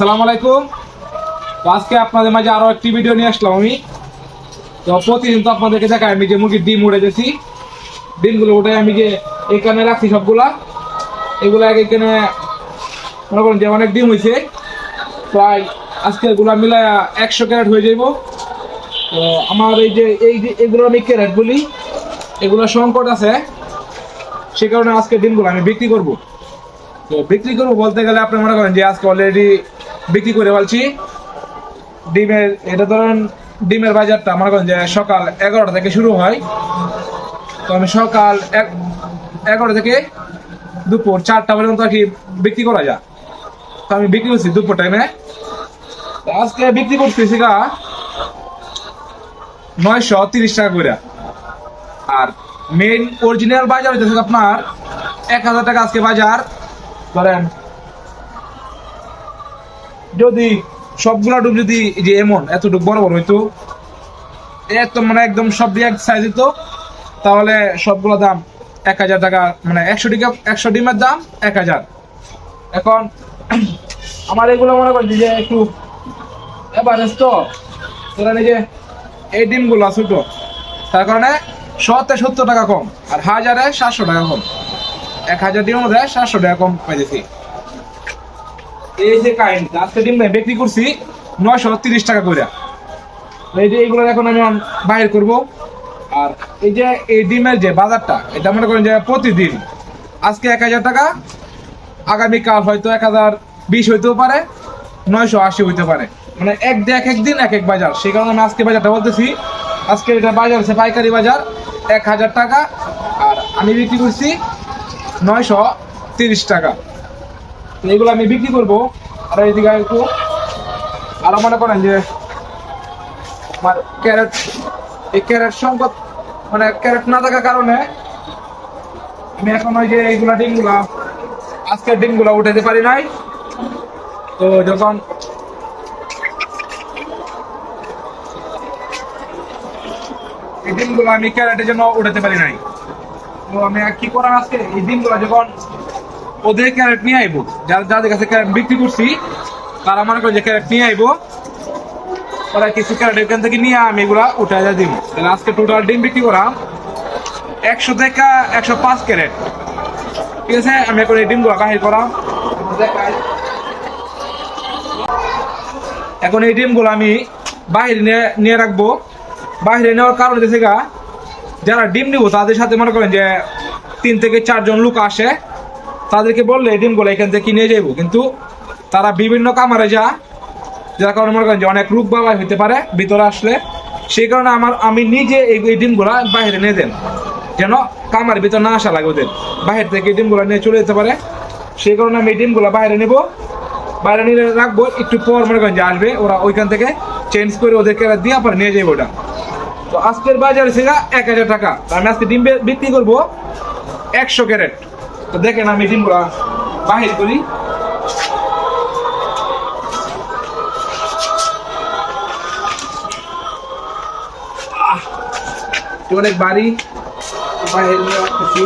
আসসালামু আলাইকুম। তো আজকে আপনাদের মাঝে আরো একটি ভিডিও নিয়ে আসলাম আমি। তো প্রতিদিন তো আপনাদেরকে দেখাই আমি যে মুরগির ডিম উড়ে গেছি, ডিমগুলো উঠে আমি যে এখানে রাখছি সবগুলা, এগুলা এখানে মনে করেন যে অনেক ডিম হয়েছে, প্রায় আজকে এগুলা মিলায় 100 ক্যারেট হয়ে যাইব। তো আমার এই যে এগুলো আমি ক্যারেট বলি, এগুলো সংকট আছে, সে কারণে আজকে ডিমগুলো আমি বিক্রি করব। তো বিক্রি করবো বলতে গেলে আপনি মনে করেন যে আজকে অলরেডি বিক্রি করে ফেলছি। ডিমের এটা ধরেন ডিমের বাজারটা মনে করেন যে সকাল 11টা থেকে শুরু হয়। তো আমি সকাল 11টা থেকে দুপুর 4টা পর্যন্ত আর কি বিক্রি করা যায়। তো আমি বিক্রি করছি দুপুর টাইমে। আজকে বিক্রি করতেছি 930 টাকা করে। আর মেইন অরিজিনাল বাজার হইতেছে আপনার 1000 টাকা আজকে বাজার। ধরেন যদি সবগুলা ডুব যদি যে এমন এতটুকু বড় বড় হইতো, এত মানে একদম সব দিয়ে এক সাইজ হইতো, তাহলে সবগুলো দাম 1000 টাকা, মানে 100 ডিমের দাম 1000। এখন আমার এগুলো মনে করছি যে একটু এভারেজ, তো ধরেন এই যে এই ডিমগুলো ছোট, তার কারণে 70 টাকা কম, আর 700 টাকা কম। 1000 ডিমের মধ্যে 700 টাকা কম পাইতেছি। এই যে কাহিনীটা আজকে ডিম বিক্রি করছি 930 টাকা করে। এই যে এইগুলো এখন আমি বাইর করব। আর এই যে এই ডিমের যে বাজারটা, এটা মনে করেন যে প্রতিদিন আজকে 1000 টাকা, আগামীকাল হয়তো 1020 হইতেও পারে, 980 হইতে পারে, মানে একদিন এক এক বাজার। সেই কারণে আমি আজকে বাজারটা বলতেছি। আজকে এটা বাজার হচ্ছে পাইকারি বাজার 1000 টাকা, আর আমি বিক্রি করছি 930 টাকা। এগুলো আমি বিক্রি করবো। আর এইদিকে একটু আরো মনে করেন যে আমার ক্যারেট, এই ক্যারেট সংকট, মানে ক্যারেট না থাকার কারণে আমি এখন ওই যে এইগুলা ডিমগুলা আজকের ডিমগুলা উঠাতে পারি নাই। তো যখন এই ডিমগুলো আমি ক্যারেটের জন্য উঠাতে পারি নাই, তো আমি কি করার আজকে এই ডিমগুলা যখন ওদের ক্যারেট নিয়ে আইবো, যাদের কাছে ক্যারেট বিক্রি করছি তারা মনে করে যে ক্যারেট নিয়ে আইবো, ওরা কিছু ক্যারেট এখান থেকে নিয়ে আমি এগুলা উঠে দিব। তাহলে আজকে টোটাল ডিম বিক্রি করা 100 থেকে 105 ক্যারেট। ঠিক আছে, আমি এখন এই ডিমগুলো বাহির করা এখন এই ডিমগুলো আমি বাহির নিয়ে রাখবো। বাহিরে নেওয়ার কারণ হচ্ছে যারা ডিম নিবো তাদের সাথে মনে করেন যে 3 থেকে 4 জন লোক আসে, তাদেরকে বললে এই ডিমগুলো এখান থেকে নিয়ে যাইবো, কিন্তু তারা বিভিন্ন কামারে যার কারণে মনে করেন যে অনেক রোগ বালাই হইতে পারে ভিতরে আসলে। সেই কারণে আমি নিজে এই ডিমগুলা বাইরে নিয়ে দেন, যেন কামার ভিতর না আসা লাগে ওদের, বাহির থেকে এই ডিমগুলা নিয়ে চলে যেতে পারে। সেই কারণে আমি এই ডিমগুলা বাইরে নেবো, বাইরে নিয়ে রাখবো। একটু পর মনে করেন যে আসবে, ওরা ওইখান থেকে চেঞ্জ করে ওদেরকে দিয়ে পরে নিয়ে যাবো ওটা। তো আজকের বাজার ছিল 1000 টাকা, আমি আজকে ডিম বিক্রি করবো 100 ক্যারেট। তো দেখেন আমি ডিমগুলা বাহির করি। অনেক বাড়ি বাইরে নিয়ে রাখতেছি।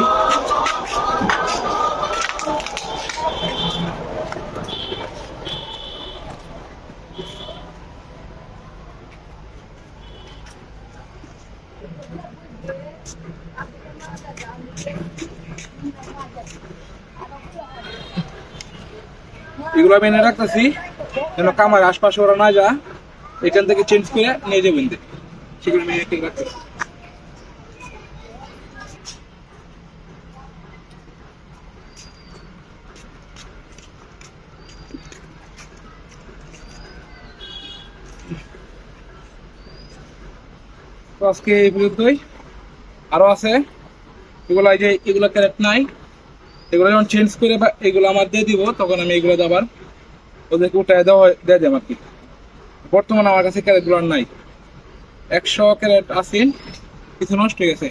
এগুলো আমি এনে রাখতেছি যেন কামার আশপাশে ওরা না যা, এখান থেকে চেঞ্জ করে নিয়ে যাবেন, সেগুলো আমি রাখতেছি। তো আজকে এই পর্যন্তই, আরো আছে এগুলো, এই যে এগুলো ক্যারেট নাই, এগুলো যখন চেঞ্জ করে বা এগুলো আমার দিয়ে দিব, তখন আমি এগুলো আবার ওদেরকে উঠায় দিয়ে দেব আর কি। বর্তমানে আমার কাছে ক্যারেট গুলো নাই, 100 ক্যারেট আছে, কিছু নষ্ট হয়ে গেছে,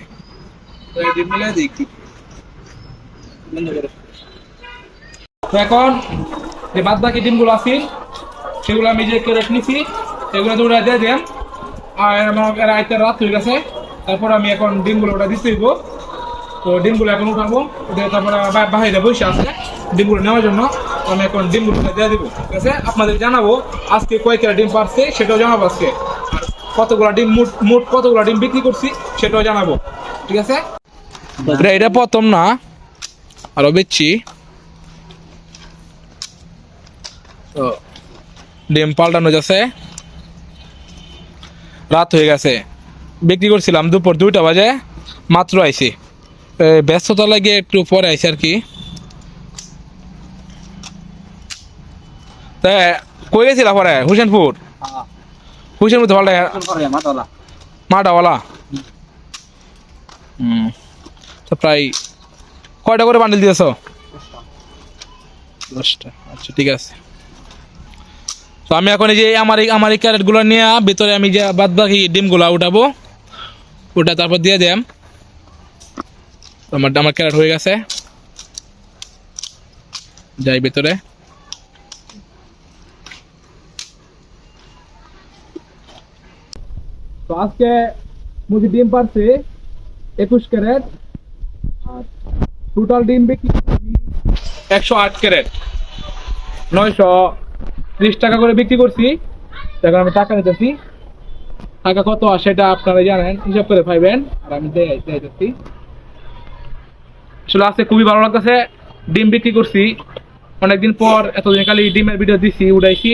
মিলাই দিই একটু বন্ধ করো। তো এখন যে বাদ বাকি ডিমগুলো আছে সেগুলো আমি যে ক্যারেট নিছি সেগুলো উঠায় দিয়ে দেন। আর আমার রাত হয়ে গেছে, তারপর আমি এখন ডিমগুলো ওটা দিতে দিব। তো ডিমগুলো এখন উঠাবো, তারপরে বাইরে বসে আছে। ডিমগুলো নেওয়ার জন্য। আমি এখন ডিমগুলো দিয়ে দিব, ঠিক আছে? আপনাদের জানাবো আজকে কয় কেজি ডিম পারছে সেটাও জানাবো আজকে, আর কতগুলা ডিম মোট কতগুলা ডিম বিক্রি করছি সেটাও জানাবো, ঠিক আছে? এটা প্রথম না, আরো বেচছি। তো ডিম পাল্টানো যাচ্ছে, রাত হয়ে গেছে, বিক্রি করছিলাম দুপুর 2টা বাজে, মাত্র আইছি, ব্যস্ততা লাগে একটু পরে আইছি আর কি। তা কই গেছিলা পরে? হুসেনপুর পাল্টা মাটাওয়ালা। তো প্রায় কয়টা করে বান্ডিল দিয়েছ? 10টা। আচ্ছা ঠিক আছে। তো আমি এখন এই যে আমার এই ক্যারেটগুলো নিয়ে ভিতরে আমি যে বাদ বাকি ডিমগুলো উঠাবো, ওটা তারপর দিয়ে দেম। আমার ক্যারেট হয়ে গেছে, যাই ভিতরে। তো আজকে মুরগি ডিম পারছে 21 ক্যারেট, আর টোটাল ডিম বিক্রি 108 ক্যারেট, 930 টাকা করে বিক্রি করছি। এখন আমি টাকা নিতেছি, টাকা কত আসে সেটা আপনারা জানেন, হিসাব করে পাইবেন, আর আমি দিতেছি। আসলে আজকে খুবই ভালো লাগতেছে, ডিম বিক্রি করছি অনেকদিন পর, এতদিন খালি ডিমের ভিডিও দিচ্ছি উঠাইছি,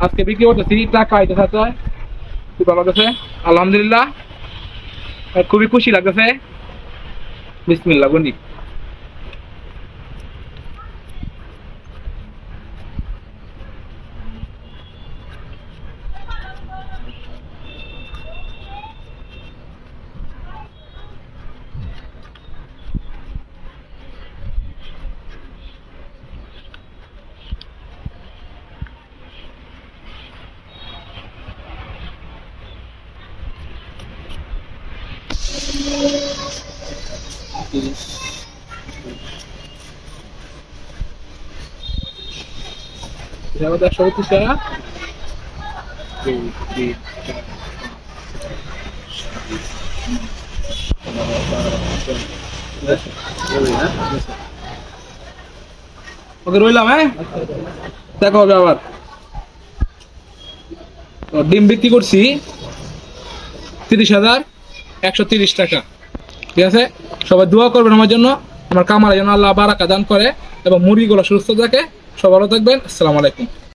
আজকে বিক্রি করতেছি, টাকা আইতে থাকে, খুব ভালো লাগতেছে আলহামদুলিল্লাহ, খুবই খুশি লাগতেছে। বিসমিল্লাহ বন্ধু। আমাদের 130 টাকা। ওকে রইলাম, হ্যাঁ দেখা হবে আবার। ডিম বিক্রি করছি 30,130 টাকা, ঠিক আছে? সবাই দোয়া করবেন আমার জন্য, আমার কামারের জন্য আল্লাহ বারাকা দান করে এবং মুরগিগুলো সুস্থ থাকে। সবাই ভালো থাকবেন, আসসালামু আলাইকুম।